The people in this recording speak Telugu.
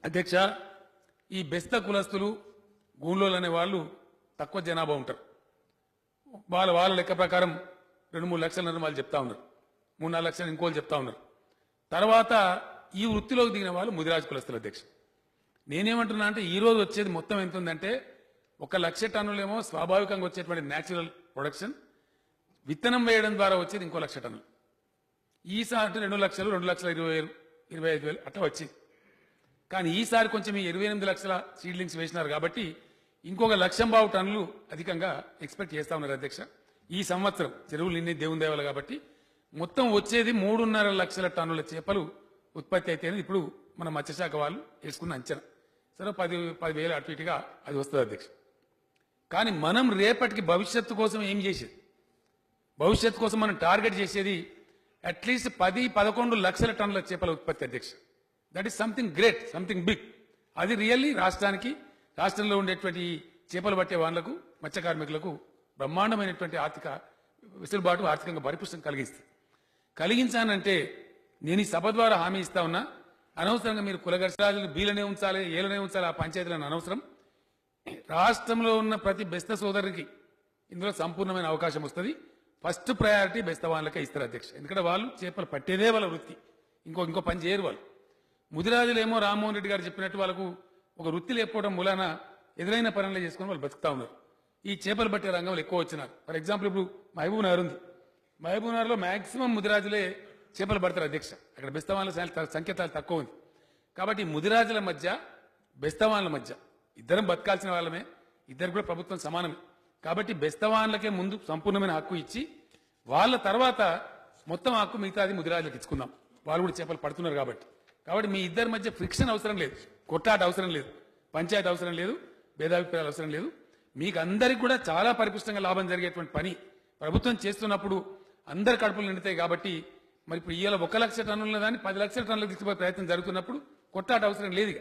అధ్యక్ష, ఈ బెస్త కులస్తులు గూండ్లోలు అనే వాళ్ళు తక్కువ జనాభా ఉంటారు. వాళ్ళ లెక్క ప్రకారం 2-3 లక్షలు వాళ్ళు చెప్తా ఉన్నారు, 3-4 లక్షలు ఇంకోళ్ళు చెప్తా ఉన్నారు. తర్వాత ఈ వృత్తిలోకి దిగిన వాళ్ళు ముదిరాజు కులస్తులు. అధ్యక్ష, నేనేమంటున్నా అంటే ఈ రోజు వచ్చేది మొత్తం ఎంత ఉందంటే 1 లక్ష టన్నులేమో స్వాభావికంగా వచ్చేటువంటి న్యాచురల్ ప్రొడక్షన్, విత్తనం వేయడం ద్వారా వచ్చేది ఇంకో 1 లక్ష టన్నులు. ఈసారి 2 లక్షలు 2,20,000 అట్లా వచ్చింది. కానీ ఈసారి కొంచెం ఈ 28 లక్షల సీడ్లింగ్స్ వేసినారు కాబట్టి ఇంకొక 1,00,000 టన్నులు అధికంగా ఎక్స్పెక్ట్ చేస్తా ఉన్నారు. అధ్యక్ష, ఈ సంవత్సరం చెరువులు నిన్నే దేవుని దేవాలి కాబట్టి మొత్తం వచ్చేది 3.5 లక్షల టన్నుల చేపలు ఉత్పత్తి అయితే ఇప్పుడు మన మత్స్యశాఖ వాళ్ళు వేసుకున్న అంచనా. సరే 10,000 అటు ఇటుగా అది వస్తుంది. అధ్యక్ష, కానీ మనం రేపటికి భవిష్యత్తు కోసం ఏం చేసేది? భవిష్యత్తు కోసం మనం టార్గెట్ చేసేది అట్లీస్ట్ 10-11 లక్షల టన్నుల చేపల ఉత్పత్తి. అధ్యక్ష, that is something great, something big. అది రియల్లీ రాష్ట్రంలో ఉండేటువంటి చేపలు పట్టే వాళ్ళకు, మత్స్య కార్మికులకు బ్రహ్మాండమైనటువంటి ఆర్థిక వెసులుబాటు, ఆర్థికంగా పరిపుష్టం కలిగించానంటే నేను ఈ సభ ద్వారా హామీ ఇస్తా ఉన్నా. అనవసరంగా మీరు కులగర్షరాజులు బీలనే ఉంచాలి, ఏలనే ఉంచాలి, ఆ పంచాయతీలను అనవసరం. రాష్ట్రంలో ఉన్న ప్రతి బెస్త సోదరుడికి ఇందులో సంపూర్ణమైన అవకాశం వస్తుంది. ఫస్ట్ ప్రయారిటీ బెస్త వాళ్ళకే ఇస్తారు. అధ్యక్ష, ఎందుకంటే వాళ్ళు చేపలు పట్టేదే వాళ్ళ వృత్తి, ఇంకో పని చేయరు వాళ్ళు. ముదిరాజులేమో రామ్మోహన్ రెడ్డి గారు చెప్పినట్టు వాళ్ళకు ఒక వృత్తి లేకపోవడం మూలాన ఎదురైన పనులు చేసుకుని వాళ్ళు బతుకుతా ఉన్నారు. ఈ చేపలు పట్టే రంగంలో ఎక్కువ వచ్చినారు. ఫర్ ఎగ్జాంపుల్ ఇప్పుడు మహబూబ్ నగర్ ఉంది. మహబూబ్ నగర్లో మాక్సిమం ముదిరాజులే చేపలు పడతారు. అధ్యక్ష, అక్కడ బెస్తవాళ్ళ సంఖ్య చాలా తక్కువ ఉంది. కాబట్టి ముదిరాజుల మధ్య బెస్తవాళ్ళ మధ్య ఇద్దరం బతకాల్సిన వాళ్ళమే, ఇద్దరు కూడా ప్రభుత్వం సమానమే. కాబట్టి బెస్తవాళ్ళకే ముందు సంపూర్ణమైన హక్కు ఇచ్చి వాళ్ళ తర్వాత మొత్తం హక్కు మిగతాది ముదిరాజులకు ఇచ్చుకుందాం. వాళ్ళు కూడా చేపలు పడుతున్నారు కాబట్టి మీ ఇద్దరి మధ్య ఫ్రిక్షన్ అవసరం లేదు, కొట్లాట అవసరం లేదు, పంచాయతీ అవసరం లేదు, భేదాభిప్రాయాలు అవసరం లేదు. మీకు అందరికి కూడా చాలా పరిపుష్టంగా లాభం జరిగేటువంటి పని ప్రభుత్వం చేస్తున్నప్పుడు అందరి కడుపులు నిండుతాయి. కాబట్టి మరి ఇప్పుడు ఇవాళ 1 లక్ష టన్నుల దాన్ని 10 లక్షల టన్నులకు తీసుకుపోయే ప్రయత్నం జరుగుతున్నప్పుడు కొట్లాట అవసరం లేదు.